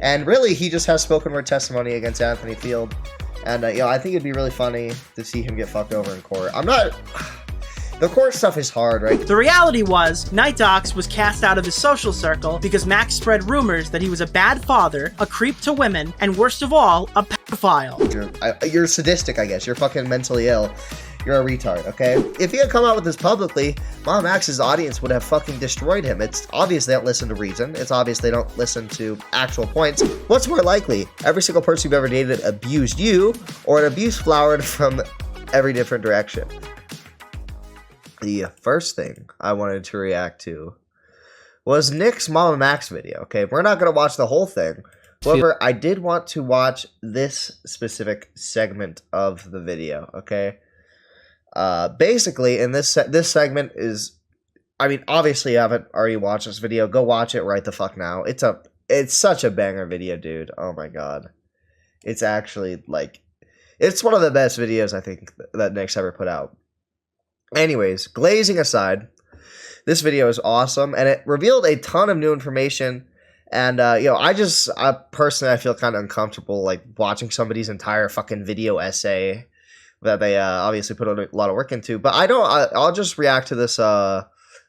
And really, he just has spoken word testimony against Anthony Field. And, you know, I think it'd be really funny to see him get fucked over in court. I'm not... The court stuff is hard, right? The reality was, Night Docs was cast out of his social circle because Max spread rumors that he was a bad father, a creep to women, and worst of all, a pedophile. You're sadistic, I guess. You're fucking mentally ill. You're a retard, okay? If he had come out with this publicly, Mom Max's audience would have fucking destroyed him. It's obvious they don't listen to reason. It's obvious they don't listen to actual points. What's more likely? Every single person you've ever dated abused you, or an abuse flowered from every different direction. The first thing I wanted to react to was Nick's Mama Max video, okay? We're not going to watch the whole thing. However, I did want to watch this specific segment of the video, okay? Basically, in this segment is, I mean, obviously you haven't already watched this video. Go watch it right the fuck now. It's such a banger video, dude. Oh my god. It's actually, like, it's one of the best videos I think that Nick's ever put out. Anyways, glazing aside, this video is awesome, and it revealed a ton of new information, and, you know, I personally, I feel kind of uncomfortable, like, watching somebody's entire fucking video essay that they, obviously put a lot of work into, but I'll just react to this,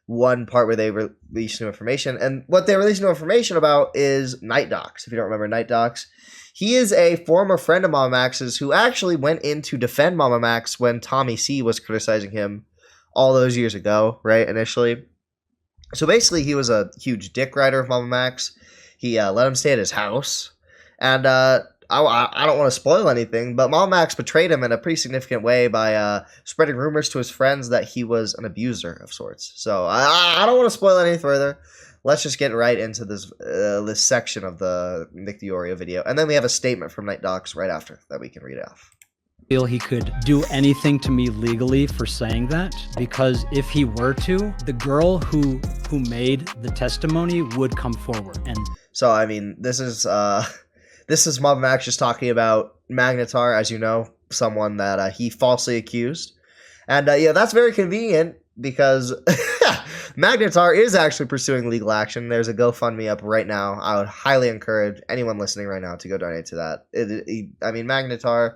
one part where they released new information, and what they released new information about is Night Docs. If you don't remember Night Docs, he is a former friend of Mama Max's who actually went in to defend Mama Max when Tommy C was criticizing him all those years ago, right, initially. So basically, he was a huge dick rider of Mama Max. He let him stay at his house. And I don't want to spoil anything, but Mama Max betrayed him in a pretty significant way by spreading rumors to his friends that he was an abuser of sorts. So I don't want to spoil any further. Let's just get right into this section of the Nick Deorio video. And then we have a statement from Night Docs right after that we can read off. Feel he could do anything to me legally for saying that, because if he were to, the girl who made the testimony would come forward. And so I mean, this is Mama Max just talking about Magnetar, as you know, someone that he falsely accused, and yeah, that's very convenient because Magnetar is actually pursuing legal action. There's a GoFundMe up right now. I would highly encourage anyone listening right now to go donate to that. I mean, Magnetar,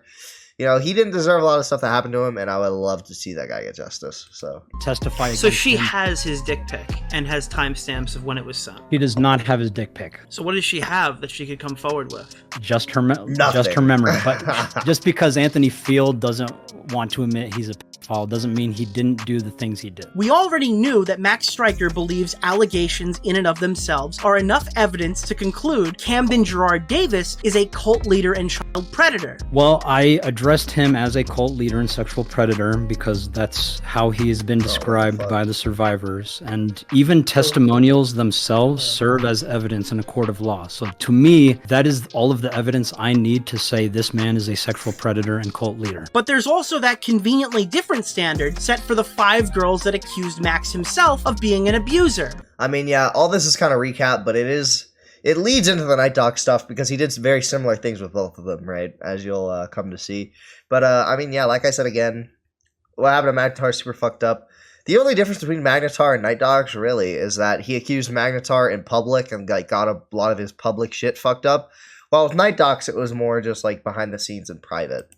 you know, he didn't deserve a lot of stuff that happened to him, and I would love to see that guy get justice. So testify. So she has his dick pic and has timestamps of when it was sent. He does not have his dick pic. So what does she have that she could come forward with? Just her memory. But just because Anthony Field doesn't want to admit he's a pedophile doesn't mean he didn't do the things he did. We already knew that Max Stryker believes allegations in and of themselves are enough evidence to conclude Camden Gerard Davis is a cult leader and child predator. Well, I addressed him as a cult leader and sexual predator because that's how he has been described by the survivors, and even testimonials themselves serve as evidence in a court of law. So to me, that is all of the evidence I need to say this man is a sexual predator and cult leader. But there's also that conveniently different standard set for the 5 girls that accused Max himself of being an abuser. I mean, yeah, all this is kind of recap, but it leads into the Night Doc stuff because he did very similar things with both of them, right? As you'll come to see. But, I mean, yeah, like I said again, what happened to Magnetar is super fucked up. The only difference between Magnetar and Night Docs, really, is that he accused Magnetar in public and like, got a lot of his public shit fucked up. While with Night Docs, it was more just like behind the scenes and private.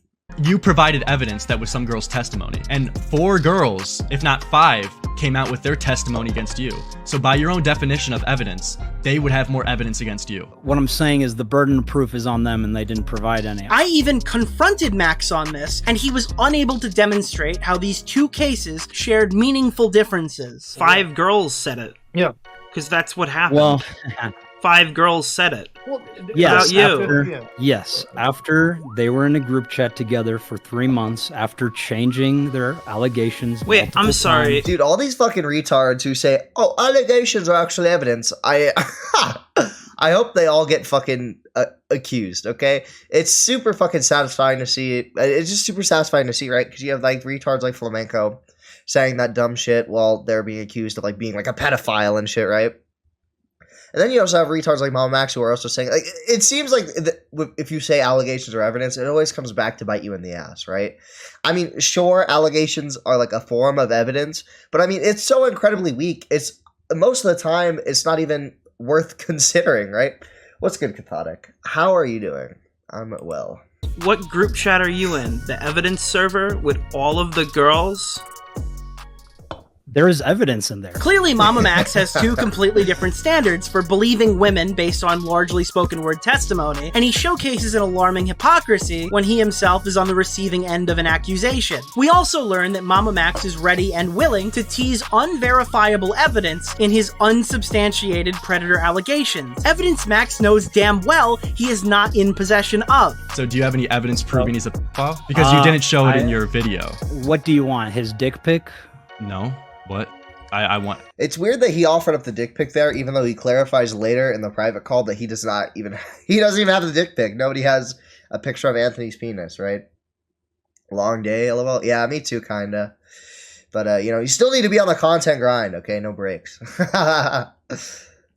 You provided evidence that was some girl's testimony, and 4 girls, if not 5, came out with their testimony against you. So by your own definition of evidence, they would have more evidence against you. What I'm saying is the burden of proof is on them and they didn't provide any. I even confronted Max on this, and he was unable to demonstrate how these 2 cases shared meaningful differences. 5 girls said it. Yeah. Because that's what happened. Well, 5 girls said it. Well, yes, you. After they were in a group chat together for 3 months, after changing their allegations. Wait, I'm sorry. Dude, all these fucking retards who say, oh, allegations are actually evidence. I hope they all get fucking accused, okay? It's super fucking satisfying to see it. It's just super satisfying to see, right? Because you have like retards like Flamenco saying that dumb shit while they're being accused of like being like a pedophile and shit, right? And then you also have retards like Mama Max who are also saying, like, it seems like if you say allegations are evidence, it always comes back to bite you in the ass, right? I mean, sure, allegations are like a form of evidence, but I mean, it's so incredibly weak. It's most of the time, it's not even worth considering, right? What's good, Cathodic? How are you doing? I'm well. What group chat are you in? The evidence server with all of the girls? There is evidence in there. Clearly, Mama Max has two completely different standards for believing women based on largely spoken word testimony, and he showcases an alarming hypocrisy when he himself is on the receiving end of an accusation. We also learn that Mama Max is ready and willing to tease unverifiable evidence in his unsubstantiated predator allegations. Evidence Max knows damn well he is not in possession of. So do you have any evidence proving he's a pedophile? Because you didn't show it in your video. What do you want? His dick pic? No. What? I want... It's weird that he offered up the dick pic there, even though he clarifies later in the private call that he doesn't even have the dick pic. Nobody has a picture of Anthony's penis, right? Long day, LOL. Yeah, me too, kinda. But, you still need to be on the content grind, okay? No breaks.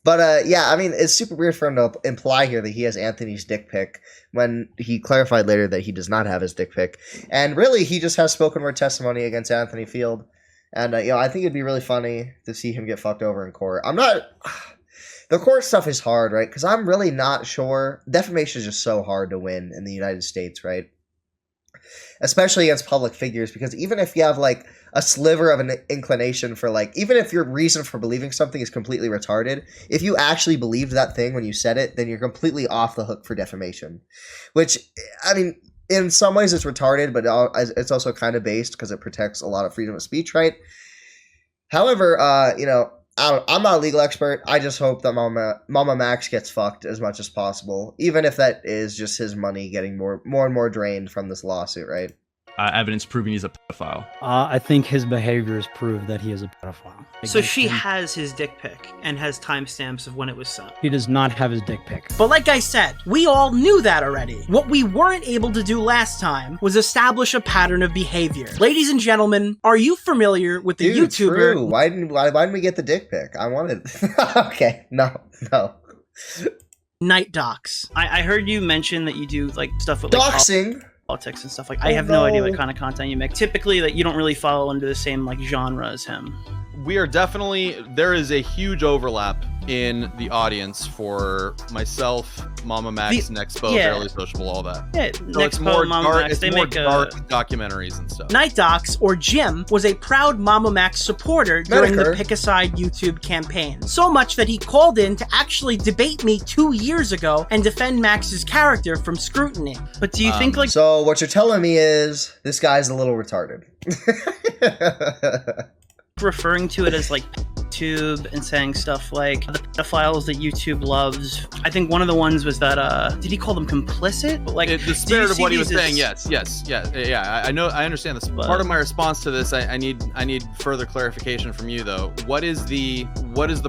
But, yeah, I mean, it's super weird for him to imply here that he has Anthony's dick pic when he clarified later that he does not have his dick pic. And really, he just has spoken word testimony against Anthony Field. And, I think it'd be really funny to see him get fucked over in court. The court stuff is hard, right? Because I'm really not sure. Defamation is just so hard to win in the United States, right? Especially against public figures. Because even if you have, like, a sliver of an inclination for, like, even if your reason for believing something is completely retarded, if you actually believed that thing when you said it, then you're completely off the hook for defamation. Which, I mean... in some ways it's retarded, but it's also kind of based because it protects a lot of freedom of speech, right? However, I'm not a legal expert. I just hope that Mama Max gets fucked as much as possible, even if that is just his money getting more and more drained from this lawsuit, right? Evidence proving he's a pedophile. I think his behaviors prove that he is a pedophile. So she has his dick pic and has timestamps of when it was sent. He does not have his dick pic. But like I said, we all knew that already. What we weren't able to do last time was establish a pattern of behavior. Ladies and gentlemen, are you familiar with the YouTuber... True. Why didn't we get the dick pic? I wanted... Okay, no. Night Docs. I heard you mention that you do like stuff with doxing. Politics and stuff like I have no idea what kind of content you make. Typically that you don't really follow into the same like genre as him. We are definitely, there is a huge overlap in the audience for myself, Mama Max, Nexpo, Barely Sociable, all that. Yeah, so Nexpo, it's more Mama dark, Max, it's they more make dark documentaries and stuff. Night Docs, or Jim, was a proud Mama Max supporter during the Pick a Side YouTube campaign. So much that he called in to actually debate me 2 years ago and defend Max's character from scrutiny. But do you think like... So what you're telling me is this guy's a little retarded. referring to it as like YouTube and saying stuff like the pedophiles that YouTube loves. I think one of the ones was that did he call them complicit? Like the spirit of what he was saying. Yes. I know. I understand this. Part of my response to this, I need further clarification from you though. What is the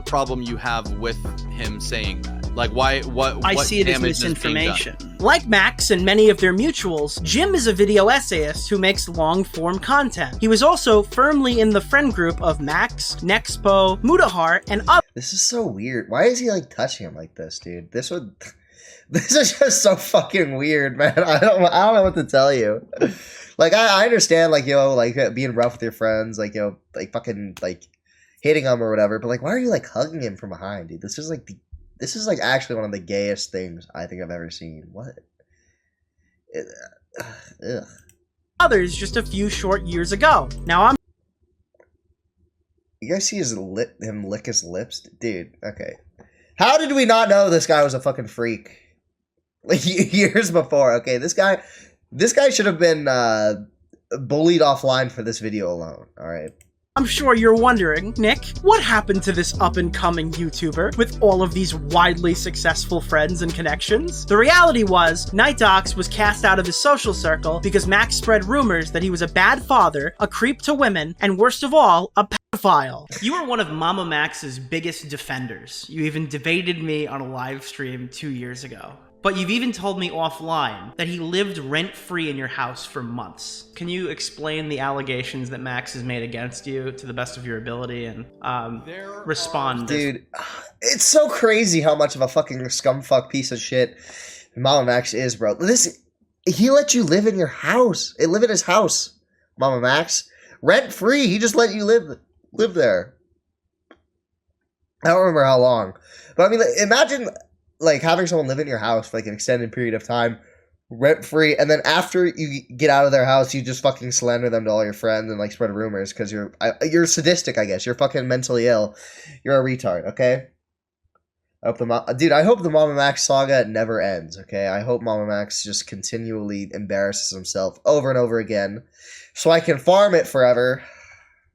problem you have with him saying that? Like what I see it as misinformation. Like Max and many of their mutuals, Jim is a video essayist who makes long-form content. He was also firmly in the friend group of Max, Nexpo, Mutahar, and others. This is so weird. Why is he like touching him like this, dude? This is just so fucking weird, man. I don't know what to tell you. Like I understand, like like being rough with your friends, like like fucking like hitting them or whatever. But like, why are you like hugging him from behind, dude? This is like actually one of the gayest things I think I've ever seen. What? Ugh. Others just a few short years ago. Now I'm... You guys see him lick his lips? Dude, okay. How did we not know this guy was a fucking freak? Like, years before, okay? This guy should have been bullied offline for this video alone, alright? I'm sure you're wondering, Nick, what happened to this up-and-coming YouTuber with all of these widely successful friends and connections? The reality was, Night Docs was cast out of his social circle because Max spread rumors that he was a bad father, a creep to women, and worst of all, a pedophile. You were one of Mama Max's biggest defenders. You even debated me on a live stream 2 years ago. But you've even told me offline that he lived rent-free in your house for months. Can you explain the allegations that Max has made against you to the best of your ability and respond? Dude, it's so crazy how much of a fucking scumfuck piece of shit Mama Max is, bro. He let you live in your house. Live in his house, Mama Max. Rent-free. He just let you live there. I don't remember how long. But I mean, imagine... like having someone live in your house for like an extended period of time, rent free, and then after you get out of their house, you just fucking slander them to all your friends and like spread rumors because you're sadistic, I guess. You're fucking mentally ill. You're a retard, okay? I hope the Mama Max saga never ends, okay? I hope Mama Max just continually embarrasses himself over and over again so I can farm it forever.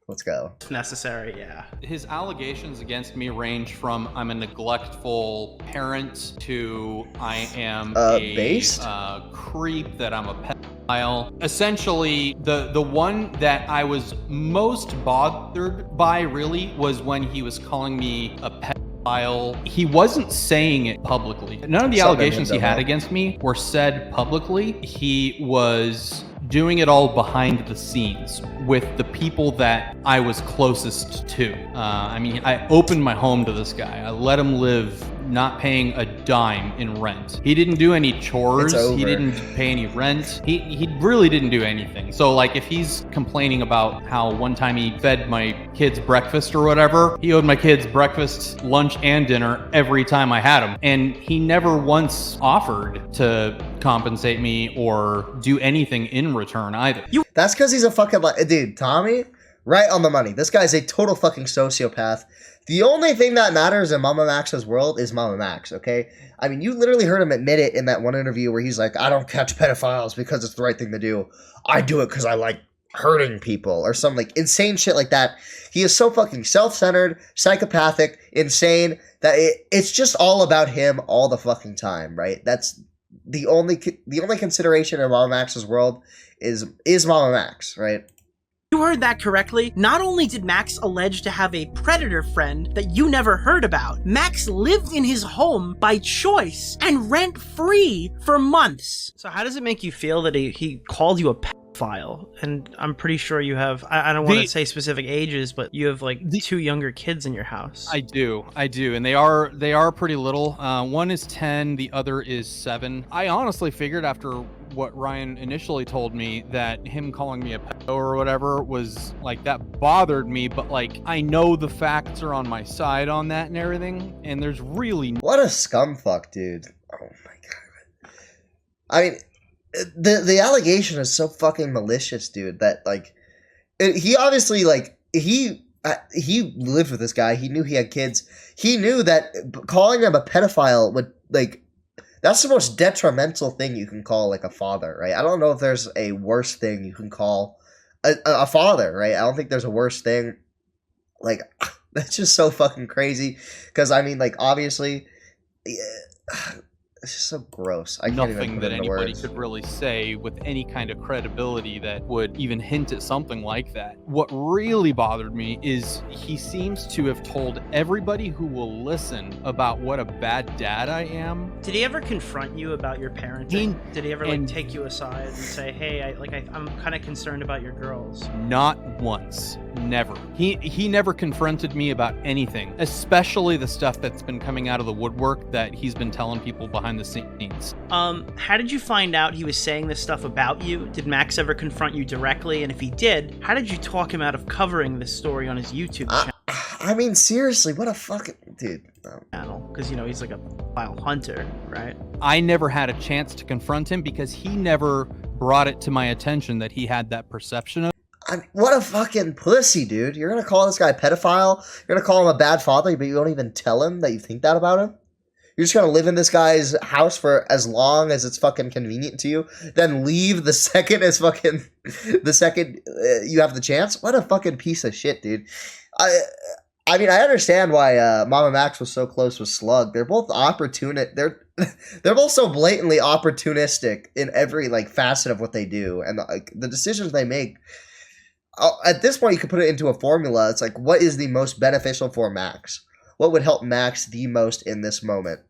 Let's go. Necessary, yeah. His allegations against me range from I'm a neglectful parent to I am a creep, that I'm a pedophile. Essentially, the one that I was most bothered by really was when he was calling me a pedophile. He wasn't saying it publicly. None of the allegations he had against me were said publicly. He was doing it all behind the scenes with the people that I was closest to. I mean, I opened my home to this guy. I let him live not paying a dime in rent. He didn't do any chores. He didn't pay any rent. He really didn't do anything. So like if he's complaining about how one time he fed my kids breakfast or whatever, he owed my kids breakfast, lunch, and dinner every time I had him. And he never once offered to compensate me or do anything in return either. That's because he's a fucking dude, Tommy, right on the money. This guy's a total fucking sociopath. The only thing that matters in Mama Max's world is Mama Max, okay? I mean, you literally heard him admit it in that one interview where he's like, I don't catch pedophiles because it's the right thing to do. I do it because I like hurting people or some like insane shit like that. He is so fucking self-centered, psychopathic, insane that it's just all about him all the fucking time, right? That's the only consideration in Mama Max's world is Mama Max, right? You heard that correctly. Not only did Max allege to have a predator friend that you never heard about, Max lived in his home by choice and rent-free for months. So how does it make you feel that he called you a pedophile? And I'm pretty sure you have, I don't want to say specific ages, but you have like 2 younger kids in your house. I do. And they are pretty little. One is 10, the other is 7. I honestly figured after what Ryan initially told me that him calling me a pedo or whatever was like, that bothered me, but like I know the facts are on my side on that and everything, and there's really what a scumfuck, dude. Oh my god. I mean, the allegation is so fucking malicious, dude, that like he obviously like he lived with this guy. He knew he had kids. He knew that calling him a pedophile would like, that's the most detrimental thing you can call like a father, right? I don't know if there's a worse thing you can call a father, right? I don't think there's a worse thing. Like, that's just so fucking crazy. Because I mean, like, obviously, it's just so gross. I can't even put that it into anybody words. could really say with any kind of credibility that would even hint at something like that. What really bothered me is he seems to have told everybody who will listen about what a bad dad I am. Did he ever confront you about your parenting? Did he ever like take you aside and say, "Hey, I'm kind of concerned about your girls"? Not once. Never. He never confronted me about anything, especially the stuff that's been coming out of the woodwork that he's been telling people behind the scenes. How did you find out he was saying this stuff about you? Did Max ever confront you directly? And if he did, how did you talk him out of covering this story on his YouTube channel? I mean, seriously, what a fucking dude. Because, you know, he's like a wild hunter, right? I never had a chance to confront him because he never brought it to my attention that he had that perception of. I mean, what a fucking pussy, dude. You're gonna call this guy a pedophile? You're gonna call him a bad father, but you don't even tell him that you think that about him? You're just gonna live in this guy's house for as long as it's fucking convenient to you, then leave the second you have the chance? What a fucking piece of shit, dude. I mean, I understand why Mama Max was so close with Slug. They're both they're both so blatantly opportunistic in every like facet of what they do, and the decisions they make. At this point, you could put it into a formula. It's like, what is the most beneficial for Max? What would help Max the most in this moment?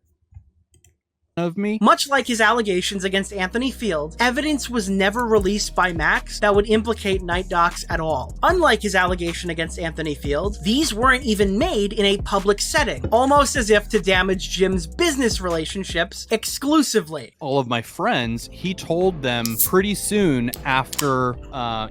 Of me. Much like his allegations against Anthony Field, evidence was never released by Max that would implicate Night Docs at all. Unlike his allegation against Anthony Field, these weren't even made in a public setting, almost as if to damage Jim's business relationships exclusively. All of my friends, he told them pretty soon after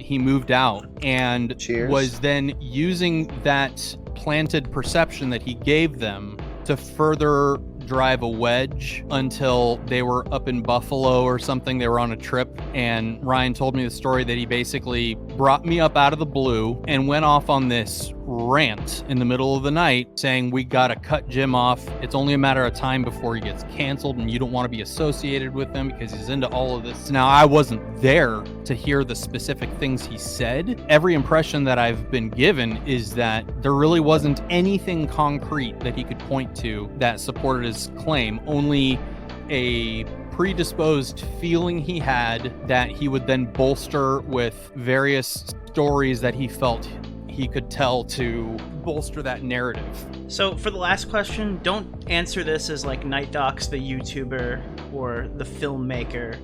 he moved out, and was then using that planted perception that he gave them to further drive a wedge until they were up in Buffalo or something. They were on a trip, and Ryan told me the story that he basically brought me up out of the blue and went off on this rant in the middle of the night saying, we gotta cut Jim off. It's only a matter of time before he gets canceled, and you don't want to be associated with him because he's into all of this. Now, I wasn't there to hear the specific things he said. Every impression that I've been given is that there really wasn't anything concrete that he could point to that supported his claim, only a predisposed feeling he had that he would then bolster with various stories that he felt he could tell to bolster that narrative. So for the last question, don't answer this as like Night Docs the YouTuber or the filmmaker.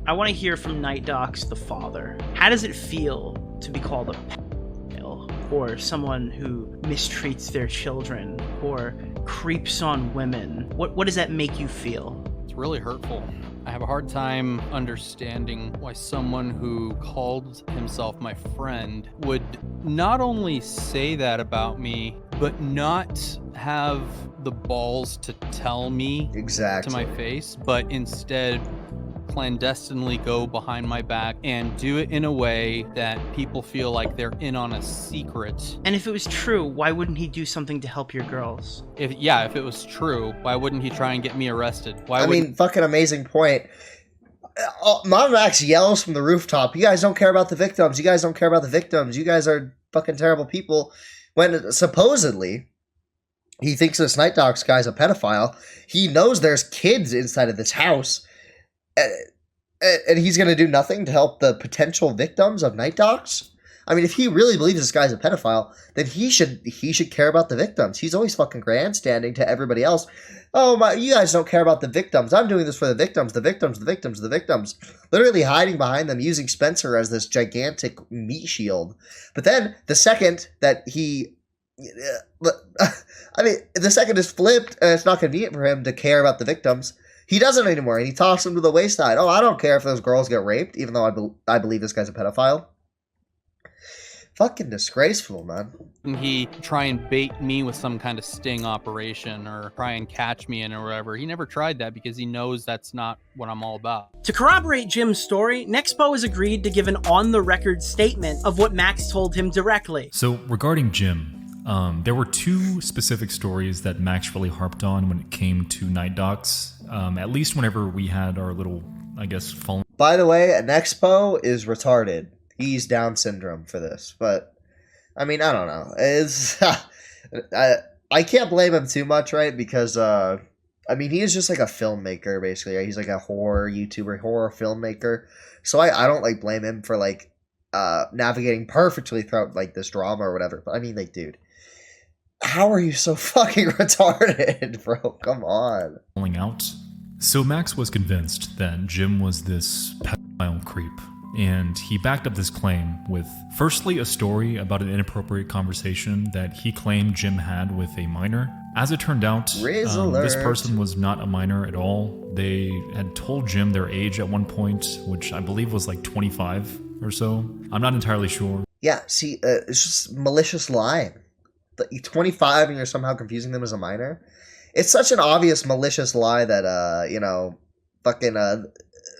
I want to hear from Night Docs the father. How does it feel to be called a pedophile, or someone who mistreats their children or creeps on women? What does that make you feel? It's really hurtful. I have a hard time understanding why someone who called himself my friend would not only say that about me, but not have the balls to tell me exactly to my face, but instead clandestinely go behind my back and do it in a way that people feel like they're in on a secret. And if it was true, why wouldn't he do something to help your girls? If it was true, why wouldn't he try and get me arrested? I mean, fucking amazing point. Mom Max yells from the rooftop, you guys don't care about the victims. You guys don't care about the victims. You guys are fucking terrible people. When supposedly he thinks this Night Docs guy's a pedophile. He knows there's kids inside of this house. And he's going to do nothing to help the potential victims of Night Docs? I mean, if he really believes this guy's a pedophile, then he should care about the victims. He's always fucking grandstanding to everybody else. Oh my, you guys don't care about the victims. I'm doing this for the victims, the victims, the victims, the victims. Literally hiding behind them, using Spencer as this gigantic meat shield. But then, the second that he... I mean, the second is flipped, and it's not convenient for him to care about the victims. He doesn't anymore, and he tosses them to the wayside. Oh, I don't care if those girls get raped, even though I believe this guy's a pedophile. Fucking disgraceful, man. And he try and bait me with some kind of sting operation or try and catch me in or whatever. He never tried that because he knows that's not what I'm all about. To corroborate Jim's story, Nexpo has agreed to give an on-the-record statement of what Max told him directly. So regarding Jim, there were two specific stories that Max really harped on when it came to Night Docs. At least whenever we had our little, I guess, fallen. By the way, Nexpo is retarded. He's Down syndrome for this, but I mean, I don't know. It's I can't blame him too much, right? Because I mean, he is just like a filmmaker, basically. Right? He's like a horror YouTuber, horror filmmaker. So I don't like blame him for like navigating perfectly throughout like this drama or whatever. But I mean, like, dude, how are you so fucking retarded, bro? Come on. Falling out. So Max was convinced that Jim was this pedophile creep, and he backed up this claim with, firstly, a story about an inappropriate conversation that he claimed Jim had with a minor. As it turned out, this person was not a minor at all. They had told Jim their age at one point, which I believe was like 25 or so. I'm not entirely sure. Yeah, see, it's just malicious lying. You're 25 and you're somehow confusing them as a minor. It's such an obvious malicious lie that, you know, fucking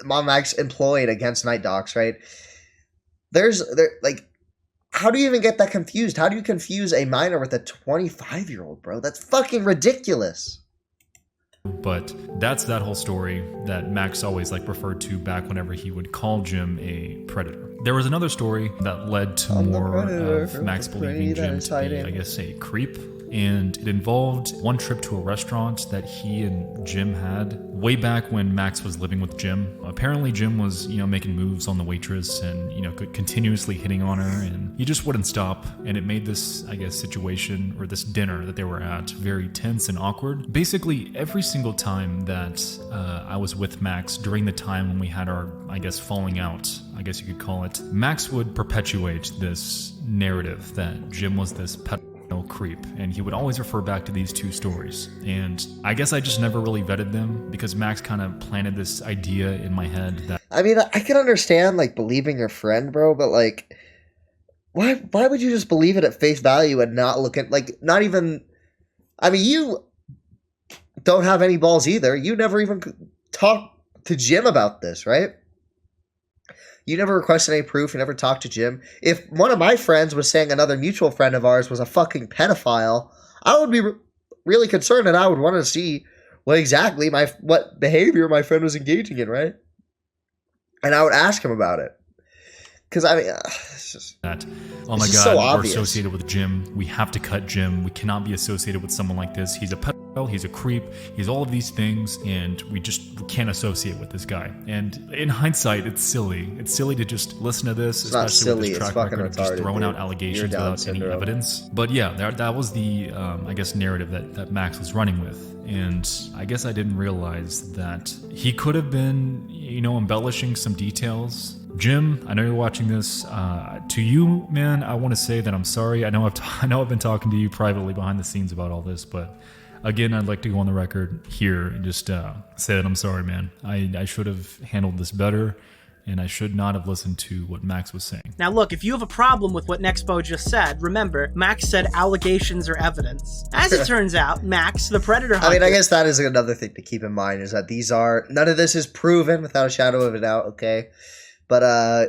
Mom Max employed against Night Docs, right? Like, how do you even get that confused? How do you confuse a minor with a 25-year-old, bro? That's fucking ridiculous. But that's that whole story that Max always like referred to back whenever he would call Jim a predator. There was another story that led to more of Max believing Jim to be, I guess, a creep. And it involved one trip to a restaurant that he and Jim had way back when Max was living with Jim. Apparently Jim was, you know, making moves on the waitress and, you know, continuously hitting on her, and he just wouldn't stop. And it made this, I guess, situation or this dinner that they were at very tense and awkward. Basically, every single time that I was with Max during the time when we had our, I guess, falling out, I guess you could call it, Max would perpetuate this narrative that Jim was this creep, and he would always refer back to these two stories. And I guess I just never really vetted them because Max kind of planted this idea in my head that... I mean, I can understand like believing your friend, bro, but like why would you just believe it at face value and not look at, like, not even... I mean, you don't have any balls either. You never even talked to Jim about this, right? You never requested any proof. You never talked to Jim. If one of my friends was saying another mutual friend of ours was a fucking pedophile, I would be really concerned, and I would want to see what behavior my friend was engaging in, right? And I would ask him about it. Because, I mean, it's just... That, oh my God, we're associated with Jim. We have to cut Jim. We cannot be associated with someone like this. He's a pedophile. He's a creep. He's all of these things, and we can't associate with this guy. And in hindsight, it's silly. It's silly to just listen to this, especially with this track record of just throwing out allegations without any evidence. But yeah, that was the, I guess, narrative that Max was running with. And I guess I didn't realize that he could have been, embellishing some details. Jim, I know you're watching this. To you, man, I want to say that I'm sorry. I know I've been talking to you privately behind the scenes about all this, but again, I'd like to go on the record here and just say that I'm sorry, man. I should have handled this better, and I should not have listened to what Max was saying. Now look, if you have a problem with what Nexpo just said, remember, Max said allegations are evidence. As it turns out, Max, the predator hunter... I mean, I guess that is another thing to keep in mind, is that none of this is proven without a shadow of a doubt, okay? But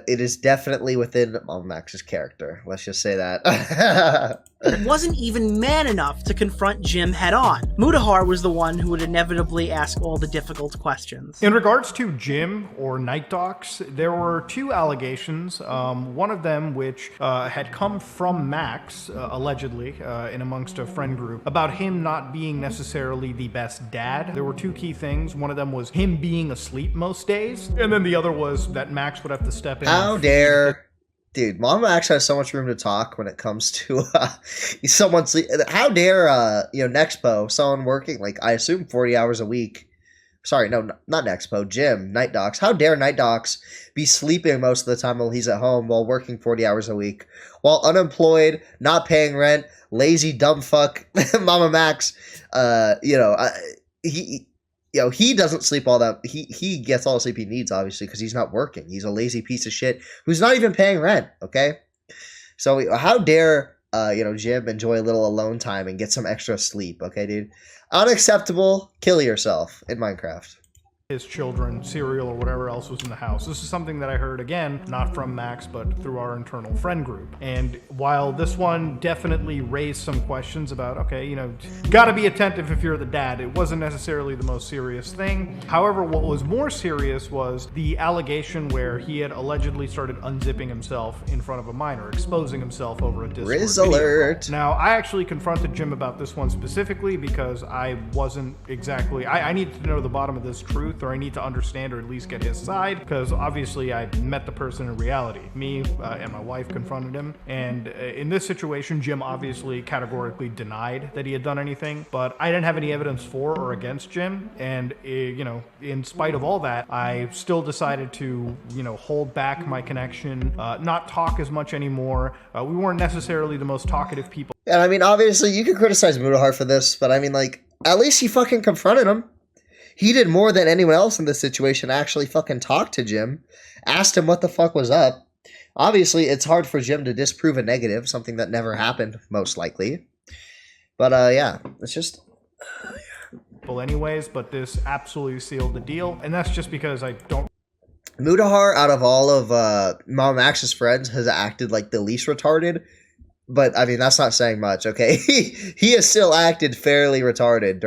it is definitely within Max's character. Let's just say that. Wasn't even man enough to confront Jim head-on. Mutahar was the one who would inevitably ask all the difficult questions. In regards to Jim or Night Docs, there were two allegations. One of them which had come from Max, allegedly, in amongst a friend group, about him not being necessarily the best dad. There were two key things. One of them was him being asleep most days, and then the other was that Max would have to step in. How dare... Dude, Mama Max has so much room to talk when it comes to someone sleep. How dare Nexpo, someone working I assume 40 hours a week. Sorry, no, not Nexpo, Jim, Night Docs. How dare Night Docs be sleeping most of the time while he's at home while working 40 hours a week, while unemployed, not paying rent, lazy dumb fuck Mama Max. He doesn't sleep all that. He gets all the sleep he needs, obviously, because he's not working. He's a lazy piece of shit who's not even paying rent, okay? So how dare, Jim enjoy a little alone time and get some extra sleep, okay, dude? Unacceptable. Kill yourself in Minecraft. His children, cereal, or whatever else was in the house. This is something that I heard, again, not from Max, but through our internal friend group. And while this one definitely raised some questions about, okay, gotta be attentive if you're the dad, it wasn't necessarily the most serious thing. However, what was more serious was the allegation where he had allegedly started unzipping himself in front of a minor, exposing himself over a Discord Riz video. alert. Now, I actually confronted Jim about this one specifically because I wasn't exactly... I needed to know the bottom of this truth, or I need to understand or at least get his side, because obviously I met the person in reality. Me and my wife confronted him, and in this situation, Jim obviously categorically denied that he had done anything, but I didn't have any evidence for or against Jim, and in spite of all that, I still decided to hold back my connection, not talk as much anymore. We weren't necessarily the most talkative people. And I mean, obviously, you can criticize Mutahar for this, but I mean, at least he fucking confronted him. He did more than anyone else in this situation, actually fucking talked to Jim, asked him what the fuck was up. Obviously, it's hard for Jim to disprove a negative, something that never happened, most likely. But, yeah, it's just... anyways, but this absolutely sealed the deal, and that's just because I don't... Mutahar, out of all of Mom Max's friends, has acted like the least retarded. But I mean, that's not saying much, okay? He has still acted fairly retarded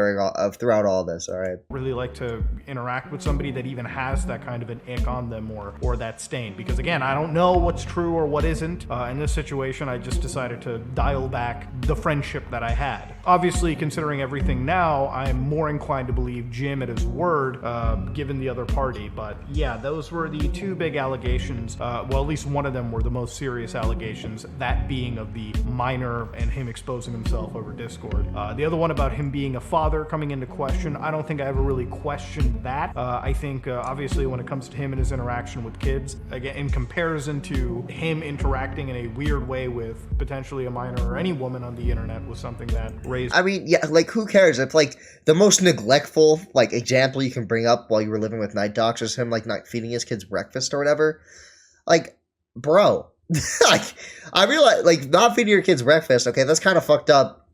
throughout all this. All right. Really like to interact with somebody that even has that kind of an ick on them or that stain, because again, I don't know what's true or what isn't. In this situation, I just decided to dial back the friendship that I had. Obviously, considering everything now, I'm more inclined to believe Jim at his word, given the other party. But yeah, those were the two big allegations. Well, at least one of them were the most serious allegations. That being of the minor and him exposing himself over Discord. The other one about him being a father coming into question, I don't think I ever really questioned that. I think obviously when it comes to him and his interaction with kids, again, in comparison to him interacting in a weird way with potentially a minor or any woman on the internet, was something that raised... I mean, yeah, who cares? If the most neglectful example you can bring up while you were living with Night Docs is him not feeding his kids breakfast or whatever. Bro. I realize, not feeding your kids breakfast, okay, that's kind of fucked up.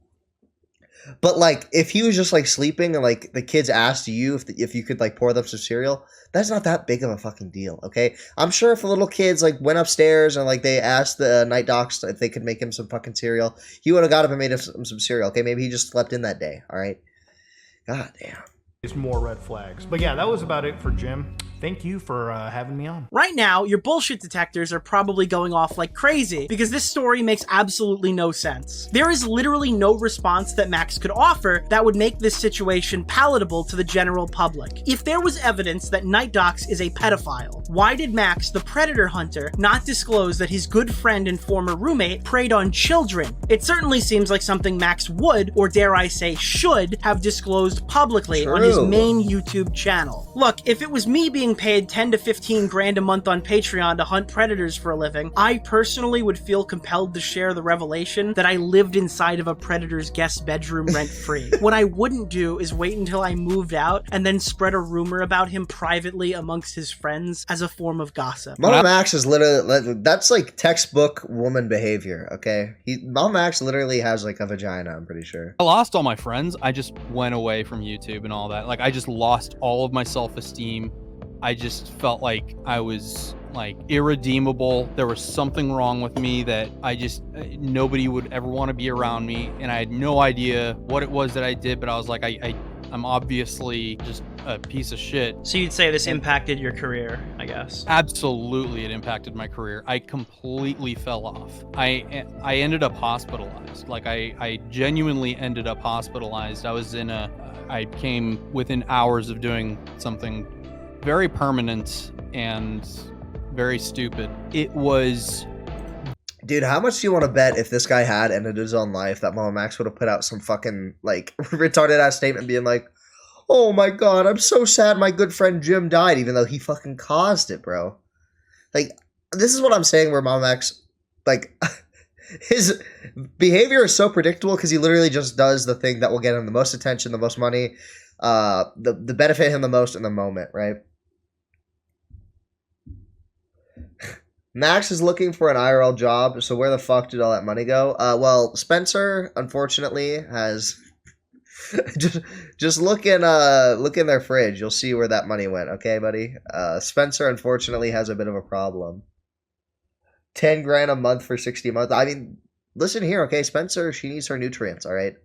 But like, if he was just like sleeping and like the kids asked you if you could like pour them some cereal, that's not that big of a fucking deal, okay? I'm sure if the little kids like went upstairs and like they asked the night docs if they could make him some fucking cereal, he would have got up and made him some cereal, okay? Maybe he just slept in that day, all right? God damn. Is more red flags. But yeah, that was about it for Jim. Thank you for having me on. Right now, your bullshit detectors are probably going off like crazy because this story makes absolutely no sense. There is literally no response that Max could offer that would make this situation palatable to the general public. If there was evidence that Night Docs is a pedophile, why did Max, the predator hunter, not disclose that his good friend and former roommate preyed on children? It certainly seems like something Max would, or dare I say should, have disclosed publicly on his main YouTube channel. Look, if it was me being paid 10 to 15 grand a month on Patreon to hunt predators for a living, I personally would feel compelled to share the revelation that I lived inside of a predator's guest bedroom rent-free. What I wouldn't do is wait until I moved out and then spread a rumor about him privately amongst his friends as a form of gossip. Mama Max is literally, that's like textbook woman behavior, okay? Mama Max literally has like a vagina, I'm pretty sure. I lost all my friends. I just went away from YouTube and all that. Like, I just lost all of my self-esteem. I just felt like I was like irredeemable. There was something wrong with me that nobody would ever want to be around me. And I had no idea what it was that I did, but I was like, I'm obviously just a piece of shit. So you'd say this impacted your career, I guess? Absolutely, it impacted my career. I completely fell off. I ended up hospitalized. Like, I genuinely ended up hospitalized. I came within hours of doing something very permanent and very stupid. It was... Dude, how much do you want to bet if this guy had ended his own life that Mama Max would have put out some fucking, like, retarded ass statement being like, oh my god, I'm so sad my good friend Jim died, even though he fucking caused it, bro. Like, this is what I'm saying where Mama Max, like, his behavior is so predictable because he literally just does the thing that will get him the most attention, the most money, the benefit him the most in the moment, right? Max is looking for an IRL job, so where the fuck did all that money go? Well, Spencer, unfortunately, has... just look in their fridge. You'll see where that money went, okay, buddy? Spencer, unfortunately, has a bit of a problem. 10 grand a month for 60 months. I mean, listen here, okay? Spencer, she needs her nutrients, all right?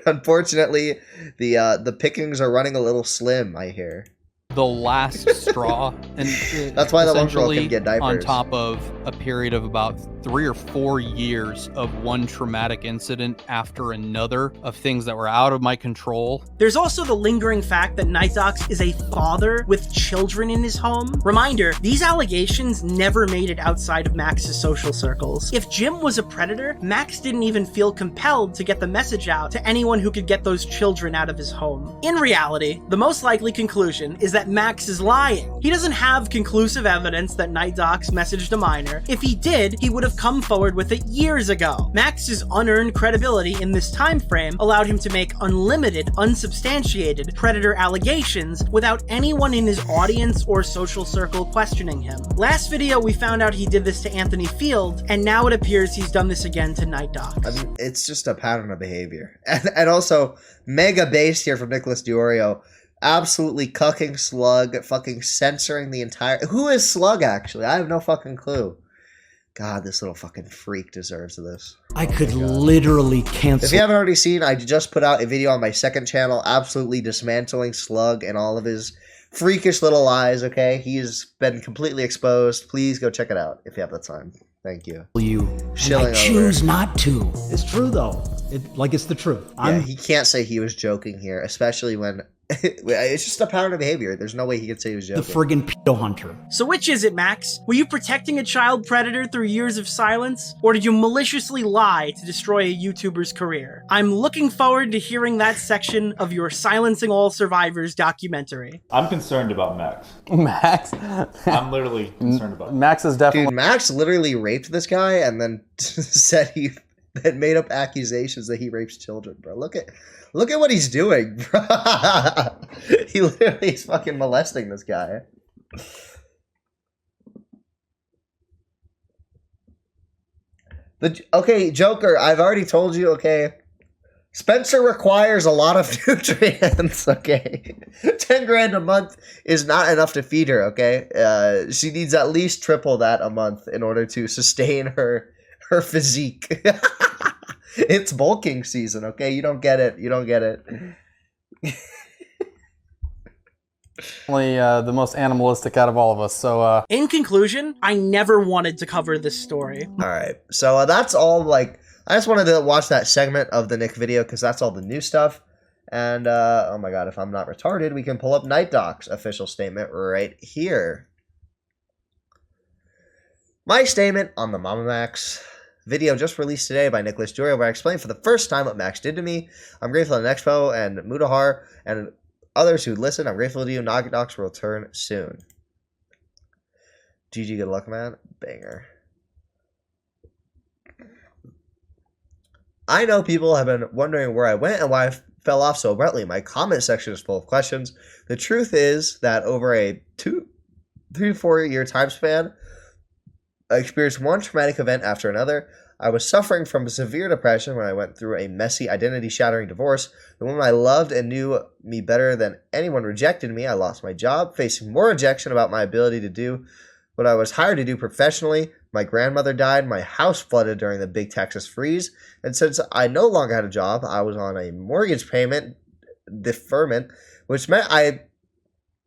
Unfortunately, the pickings are running a little slim, I hear. The last straw, and that's why the one girl can get diapers. On top of a period of about 3 or 4 years of one traumatic incident after another of things that were out of my control. There's also the lingering fact that Night Docs is a father with children in his home. Reminder, these allegations never made it outside of Max's social circles. If Jim was a predator, Max didn't even feel compelled to get the message out to anyone who could get those children out of his home. In reality, the most likely conclusion is that Max is lying. He doesn't have conclusive evidence that Night Docs messaged a minor. If he did, he would have come forward with it years ago. Max's unearned credibility in this time frame allowed him to make unlimited, unsubstantiated predator allegations without anyone in his audience or social circle questioning him. Last video, we found out he did this to Anthony Field, and now it appears he's done this again to Night Docs. I mean, it's just a pattern of behavior. And also, mega based here from Nicholas Deorio. Absolutely cucking Slug, fucking censoring the entire... Who is Slug, actually? I have no fucking clue. God, this little fucking freak deserves this. I could literally cancel... If you haven't already seen, I just put out a video on my second channel absolutely dismantling Slug and all of his freakish little lies, okay? He's been completely exposed. Please go check it out if you have the time. Thank you. I choose not to. It's true, though. It's the truth. Yeah, he can't say he was joking here, especially when... It's just a pattern of behavior. There's no way he could say he was joking. The friggin' pedo hunter. So which is it, Max? Were you protecting a child predator through years of silence? Or did you maliciously lie to destroy a YouTuber's career? I'm looking forward to hearing that section of your Silencing All Survivors documentary. I'm concerned about Max. Max? I'm literally concerned about Max is definitely... Dude, Max literally raped this guy and then said he had made up accusations that he rapes children, bro. Look at what he's doing, bro. He literally is fucking molesting this guy. Okay, Joker, I've already told you, okay, Spencer requires a lot of nutrients, okay? 10 grand a month is not enough to feed her, okay? She needs at least triple that a month in order to sustain her physique. It's bulking season, okay? You don't get it. You don't get it. Only the most animalistic out of all of us, so... In conclusion, I never wanted to cover this story. Alright, so that's all, like... I just wanted to watch that segment of the Nick video because that's all the new stuff. And, oh my god, if I'm not retarded, we can pull up Night Doc's official statement right here. My statement on the Mama Max video just released today by Nicholas Deorio, where I explained for the first time what Max did to me. I'm grateful to Nexpo and Mudahar and others who listen. I'm grateful to you. Night Docs will return soon. GG, good luck, man. Banger. I know people have been wondering where I went and why I fell off so abruptly. My comment section is full of questions. The truth is that over a 3 to 4 year time span, I experienced one traumatic event after another. I was suffering from severe depression when I went through a messy, identity-shattering divorce. The woman I loved and knew me better than anyone rejected me. I lost my job, facing more rejection about my ability to do what I was hired to do professionally. My grandmother died. My house flooded during the big Texas freeze. And since I no longer had a job, I was on a mortgage payment deferment, which meant I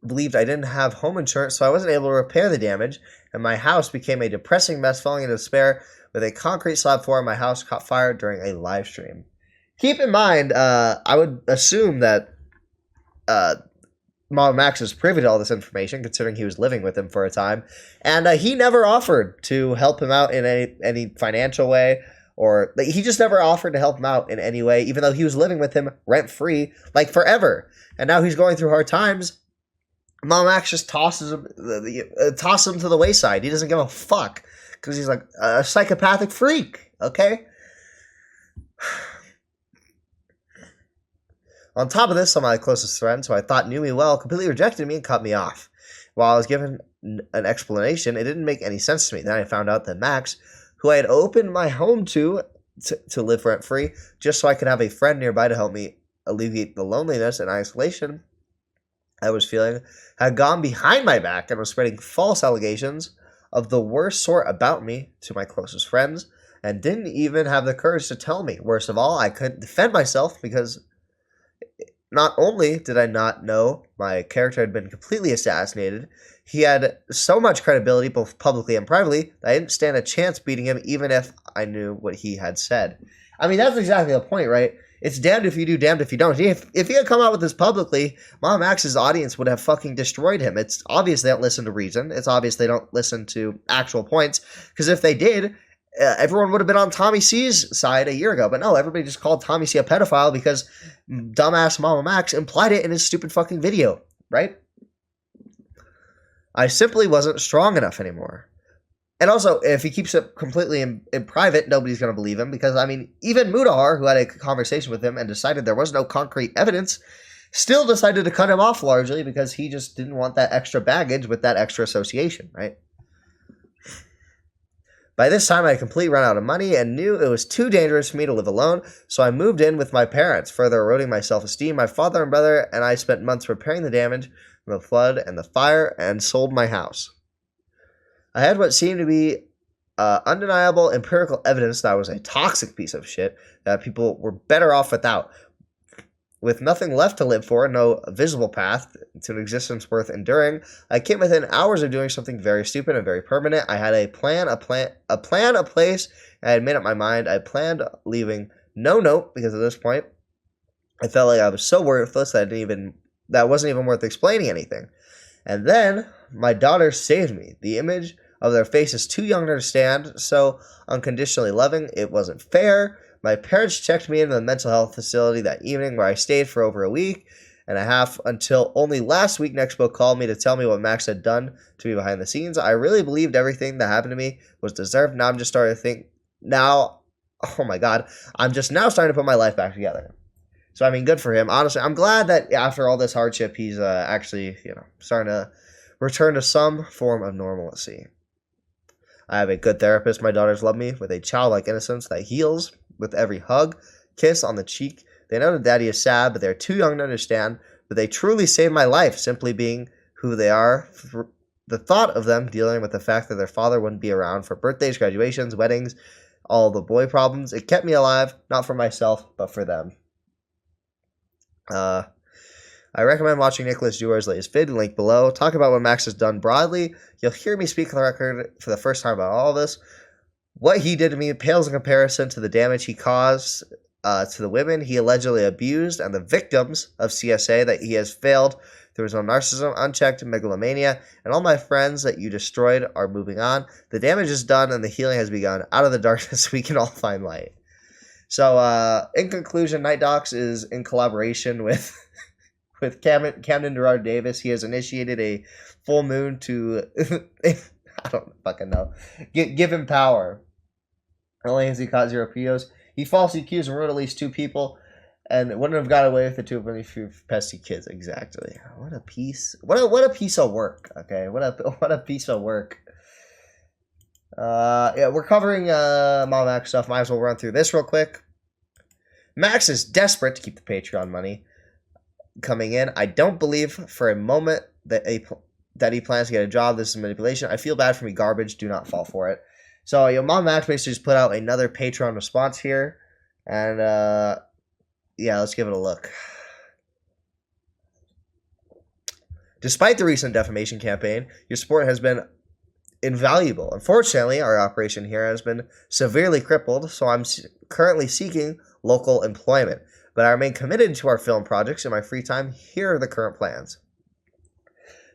believed I didn't have home insurance, so I wasn't able to repair the damage. And my house became a depressing mess, falling into despair with a concrete slab floor. My house caught fire during a live stream. Keep in mind, I would assume that Mom Max was privy to all this information, considering he was living with him for a time, and he never offered to help him out in any financial way, or like, he just never offered to help him out in any way, even though he was living with him rent-free, like, forever. And now he's going through hard times. Mom Max just tosses him to the wayside. He doesn't give a fuck, because he's like a psychopathic freak, okay? On top of this, some of my closest friends, who I thought knew me well, completely rejected me and cut me off. While I was given an explanation, it didn't make any sense to me. Then I found out that Max, who I had opened my home to live rent-free, just so I could have a friend nearby to help me alleviate the loneliness and isolation I was feeling, had gone behind my back and was spreading false allegations of the worst sort about me to my closest friends, and didn't even have the courage to tell me. Worst of all, I couldn't defend myself because not only did I not know my character had been completely assassinated, he had so much credibility both publicly and privately that I didn't stand a chance beating him even if I knew what he had said. I mean, that's exactly the point, right? It's damned if you do, damned if you don't. If he had come out with this publicly, Mom Max's audience would have fucking destroyed him. It's obvious they don't listen to reason. It's obvious they don't listen to actual points. Because if they did, everyone would have been on Tommy C's side a year ago. But no, everybody just called Tommy C a pedophile because dumbass Mama Max implied it in his stupid fucking video, right? I simply wasn't strong enough anymore. And also, if he keeps it completely in private, nobody's going to believe him. Because, I mean, even Mudahar, who had a conversation with him and decided there was no concrete evidence, still decided to cut him off largely because he just didn't want that extra baggage with that extra association, right? By this time, I had completely run out of money and knew it was too dangerous for me to live alone, so I moved in with my parents, further eroding my self-esteem. My father and brother and I spent months repairing the damage from the flood and the fire and sold my house. I had what seemed to be undeniable empirical evidence that I was a toxic piece of shit that people were better off without. With nothing left to live for, no visible path to an existence worth enduring, I came within hours of doing something very stupid and very permanent. I had a place, and I had made up my mind. I planned leaving no note because at this point, I felt like I was so worthless that that wasn't even worth explaining anything. And then my daughter saved me. The image of their face is too young to understand, so unconditionally loving. It wasn't fair. My parents checked me into the mental health facility that evening, where I stayed for over a week and a half until only last week Nexpo called me to tell me what Max had done to me behind the scenes. I really believed everything that happened to me was deserved. Now I'm just starting to think, oh my god, I'm just now starting to put my life back together. So, I mean, good for him. Honestly, I'm glad that after all this hardship, he's actually, starting to return to some form of normalcy. I have a good therapist. My daughters love me with a childlike innocence that heals with every hug, kiss on the cheek, They know that daddy is sad, but they're too young to understand. But they truly saved my life, simply being who they are. The thought of them dealing with the fact that their father wouldn't be around for birthdays, graduations, weddings, all the boy problems, it kept me alive, not for myself, but for them. I recommend watching Nicholas Deorio's latest vid, link below. Talk about what Max has done broadly. You'll hear me speak on the record for the first time about all of this. What he did to me pales in comparison to the damage he caused to the women he allegedly abused and the victims of CSA that he has failed through his own narcissism, unchecked megalomania, and all my friends that you destroyed are moving on. The damage is done and the healing has begun. Out of the darkness, we can all find light. So, in conclusion, Night Docs is in collaboration with Camden Gerard Davis. He has initiated a full moon to I don't fucking know. Give him power. Not only has he caught 0 POs, he falsely accused and ruined at least 2 people, and wouldn't have got away with the 2 of only few pesky kids. Exactly. What a piece. What a piece of work. Okay. What a piece of work. Yeah, we're covering Mom Max stuff. Might as well run through this real quick. Max is desperate to keep the Patreon money coming in. I don't believe for a moment that he plans to get a job. This is manipulation. I feel bad for me. Garbage. Do not fall for it. So, Mom Max basically just put out another Patreon response here. And, yeah, let's give it a look. Despite the recent defamation campaign, your support has been invaluable. Unfortunately, our operation here has been severely crippled, so I'm currently seeking local employment. But I remain committed to our film projects in my free time. Here are the current plans.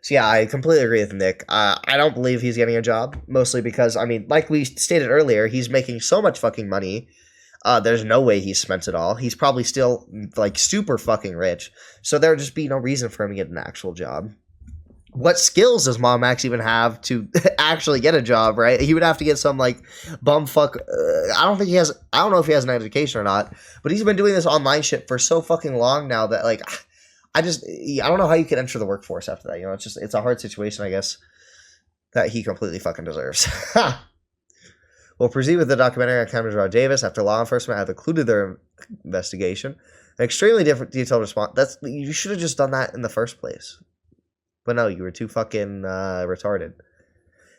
So yeah, I completely agree with Nick. I don't believe he's getting a job, mostly because, I mean, like we stated earlier, he's making so much fucking money. There's no way he spent it all. He's probably still, like, super fucking rich. So there would just be no reason for him to get an actual job. What skills does Mom Max even have to actually get a job, right? He would have to get some, like, bumfuck... I don't know if he has an education or not, but he's been doing this online shit for so fucking long now that, like... I don't know how you can enter the workforce after that. It's a hard situation, I guess, that he completely fucking deserves. We'll proceed with the documentary on Camden Gerard Davis after law enforcement have concluded their investigation. An extremely different detailed response. You should have just done that in the first place. But no, you were too fucking retarded.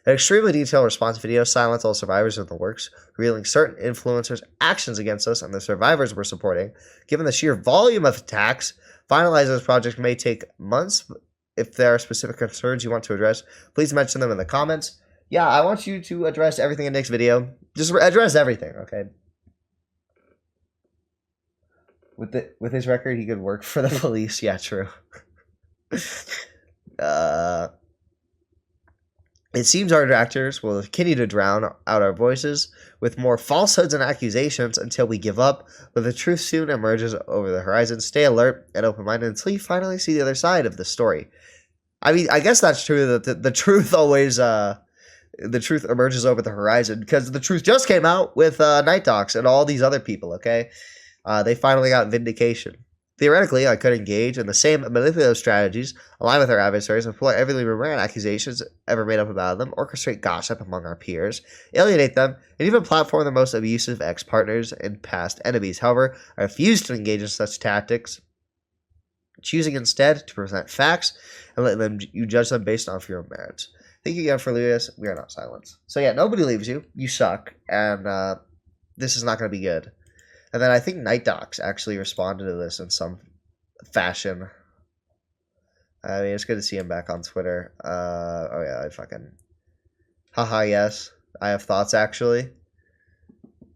An extremely detailed response video silenced all survivors of the works, revealing certain influencers' actions against us and the survivors we're supporting. Given the sheer volume of attacks, finalizing this project may take months. If there are specific concerns you want to address, please mention them in the comments. Yeah, I want you to address everything in Nick's video. Just address everything, okay? With his record, he could work for the police. Yeah, true. It seems our actors will continue to drown out our voices with more falsehoods and accusations until we give up, but the truth soon emerges over the horizon. Stay alert and open-minded until you finally see the other side of the story. I mean, I guess that's true that the truth always, the truth emerges over the horizon, because the truth just came out with Night Docs and all these other people, okay? They finally got vindication. Theoretically, I could engage in the same manipulative strategies, align with our adversaries, employ every rumor and accusations ever made up about them, orchestrate gossip among our peers, alienate them, and even platform the most abusive ex-partners and past enemies. However, I refuse to engage in such tactics, choosing instead to present facts and let you judge them based off your own merits. Thank you again for leaving us. We are not silenced. So yeah, nobody leaves you. You suck, and this is not going to be good. And then I think Night Docs actually responded to this in some fashion. I mean, it's good to see him back on Twitter. Oh yeah, I fucking... Haha, yes. I have thoughts, actually.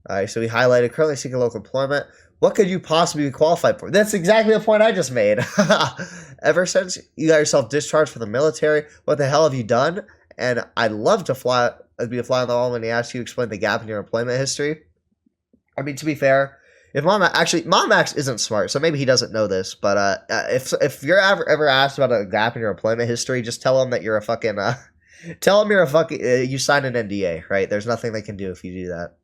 Alright, so he highlighted, currently seeking local employment. What could you possibly be qualified for? That's exactly the point I just made. Ever since you got yourself discharged from the military, what the hell have you done? And I'd love to be a fly on the wall when he asked you to explain the gap in your employment history. I mean, to be fair... Mom Max isn't smart, so maybe he doesn't know this, but if you're ever asked about a gap in your employment history, just tell him that you're a fucking, you signed an NDA, right? There's nothing they can do if you do that.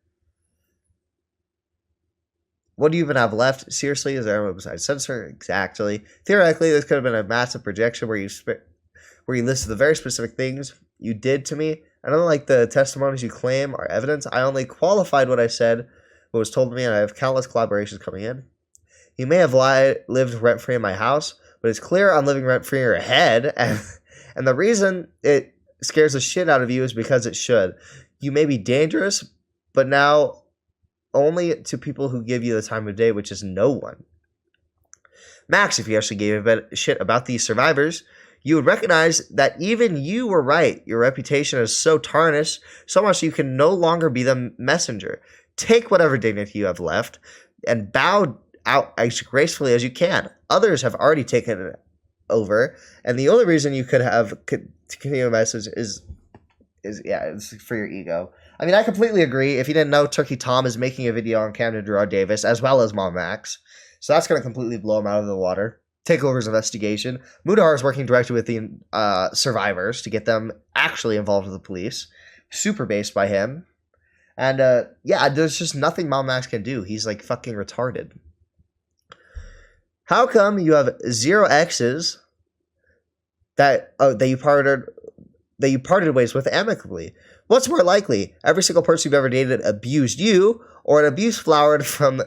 What do you even have left? Seriously, is there anyone besides censor? Exactly. Theoretically, this could have been a massive projection where you listed the very specific things you did to me. I don't like the testimonies you claim are evidence. I only qualified what I said, what was told to me, and I have countless collaborations coming in. You may have lived rent-free in my house, but it's clear I'm living rent-free in your head, and the reason it scares the shit out of you is because it should. You may be dangerous, but now only to people who give you the time of day, which is no one. Max, if you actually gave a shit about these survivors, you would recognize that even you were right. Your reputation is so tarnished, so much you can no longer be the messenger. Take whatever dignity you have left and bow out as gracefully as you can. Others have already taken it over, and the only reason you could continue a message is it's for your ego. I mean, I completely agree. If you didn't know, Turkey Tom is making a video on Camden Gerard Davis as well as Mom Max, so that's going to completely blow him out of the water. Takeover's investigation. Mudahar is working directly with the survivors to get them actually involved with the police. Super based by him. And there's just nothing Mom Max can do. He's like fucking retarded. How come you have 0 exes that you parted ways with amicably? What's more likely? Every single person you've ever dated abused you, or an abuse flowered from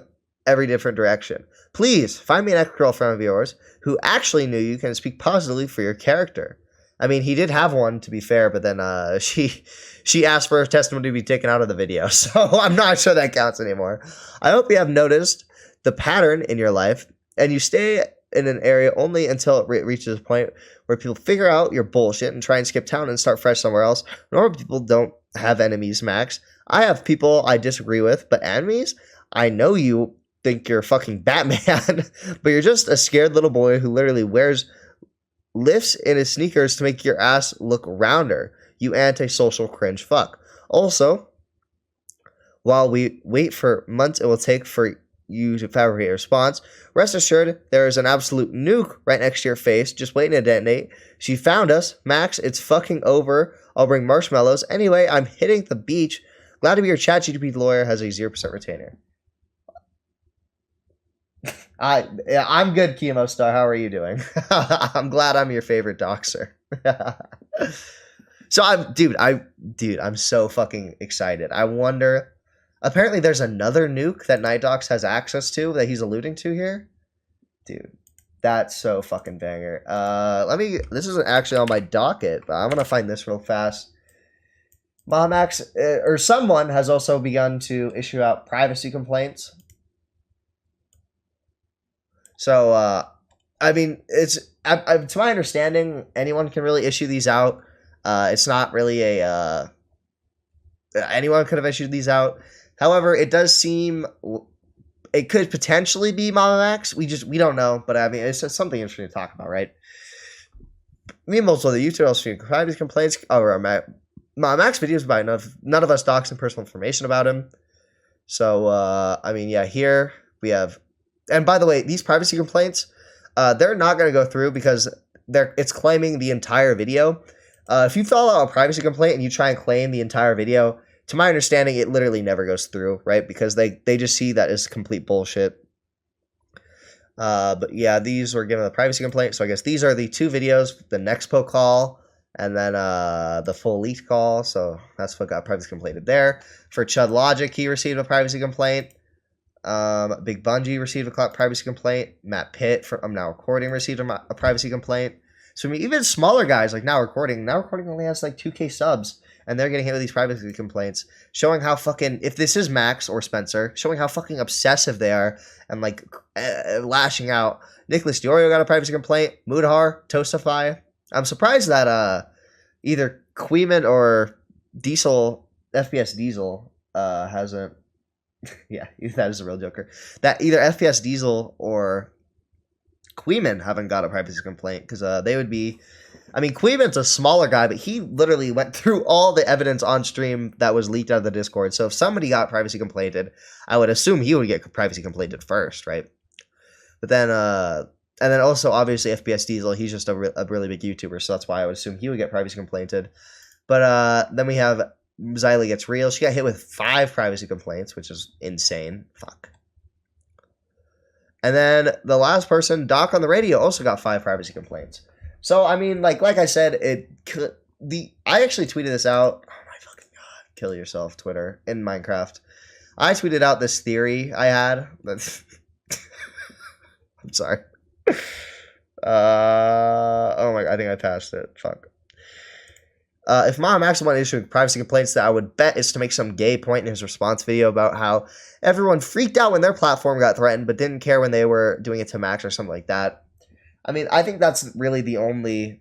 every different direction. Please find me an ex-girlfriend of yours who actually knew you can speak positively for your character. I mean, he did have one, to be fair, but then she asked for her testimony to be taken out of the video, so I'm not sure that counts anymore. I hope you have noticed the pattern in your life, and you stay in an area only until it reaches a point where people figure out your bullshit and try and skip town and start fresh somewhere else. Normal people don't have enemies, Max. I have people I disagree with, but enemies? I know you think you're fucking Batman, but you're just a scared little boy who literally lifts in his sneakers to make your ass look rounder. You antisocial cringe fuck. Also, while we wait for months it will take for you to fabricate a response, rest assured there is an absolute nuke right next to your face just waiting to detonate. She found us. Max, it's fucking over. I'll bring marshmallows. Anyway, I'm hitting the beach. Glad to be your ChatGPT lawyer has a 0% retainer. I'm good, Chemo Star. How are you doing? I'm glad I'm your favorite doxer. So I'm so fucking excited. I wonder. Apparently, there's another nuke that Night Docs has access to that he's alluding to here. Dude, that's so fucking banger. This isn't actually on my docket, but I'm gonna find this real fast. Momax or someone has also begun to issue out privacy complaints. So, I mean, to my understanding, anyone can really issue these out. It's not really anyone could have issued these out. However, it does seem it could potentially be Mama Max. We don't know, but I mean, it's just something interesting to talk about, right? Meanwhile, so the YouTube also privacy complaints over Mama Max videos by none of us doxing personal information about him. So, I mean, yeah, here we have. And by the way, these privacy complaints, they're not going to go through because it's claiming the entire video. If you fill out a privacy complaint and you try and claim the entire video, to my understanding, it literally never goes through, right? Because they just see that as complete bullshit. But yeah, these were given a privacy complaint. So I guess these are the 2 videos, the Nexpo call and then the full leak call. So that's what got privacy complainted there. For Chud Logic, he received a privacy complaint. Big Bungie received a privacy complaint. Matt Pitt from I'm Now Recording received a privacy complaint. So I mean, even smaller guys like Now Recording only has like 2K subs, and they're getting hit with these privacy complaints, showing how fucking, if this is Max or Spencer, showing how fucking obsessive they are and like lashing out. Nicholas Deorio got a privacy complaint. Mudahar, Toastify. I'm surprised that either Queeman or FPS Diesel hasn't. Yeah, that is a real joker. That either FPS Diesel or Queeman haven't got a privacy complaint because they would be. I mean, Queeman's a smaller guy, but he literally went through all the evidence on stream that was leaked out of the Discord. So if somebody got privacy complainted, I would assume he would get privacy complainted first, right? But then, and then also obviously FPS Diesel, he's just a really big YouTuber, so that's why I would assume he would get privacy complainted. But then we have Xylee Gets Real. She got hit with 5 privacy complaints, which is insane. Fuck. And then the last person, Doc on the Radio, also got 5 privacy complaints. So I mean, like I said, I actually tweeted this out. Oh my fucking god! Kill yourself, Twitter, in Minecraft. I tweeted out this theory I had. sorry. Oh my, I think I passed it. Fuck. If Mom Max wanted issuing privacy complaints, that I would bet is to make some gay point in his response video about how everyone freaked out when their platform got threatened, but didn't care when they were doing it to Max or something like that. I mean, I think that's really the only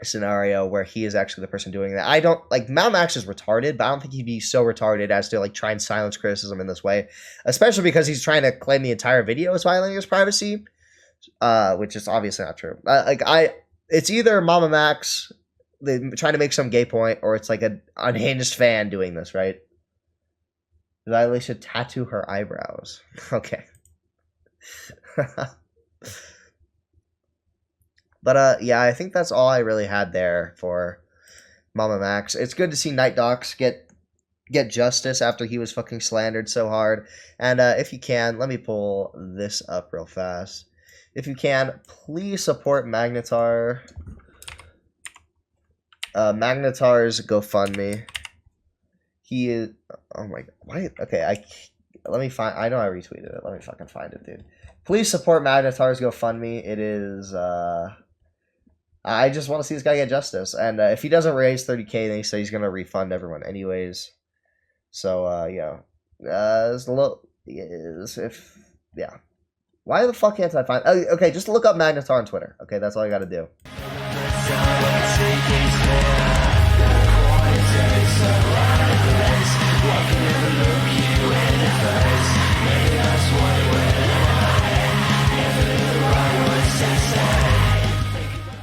scenario where he is actually the person doing that. I don't like Mom Max is retarded, but I don't think he'd be so retarded as to like try and silence criticism in this way, especially because he's trying to claim the entire video is violating his privacy, which is obviously not true. It's either Mama Max trying to make some gay point, or it's like an unhinged fan doing this, right? Riley should tattoo her eyebrows. Okay. But yeah, I think that's all I really had there for Mama Max. It's good to see Night Docs get justice after he was fucking slandered so hard. And if you can, let me pull this up real fast. If you can, please support Magnetar. Magnetar's GoFundMe. He is. Oh my god. Why? Okay, let me find. I know I retweeted it. Let me fucking find it, dude. Please support Magnetar's GoFundMe. It is. I just want to see this guy get justice. And if he doesn't raise 30K, then he says he's gonna refund everyone anyways. So yeah. Yeah. Why the fuck can't I find? Okay, just look up Magnetar on Twitter. Okay, that's all you gotta do.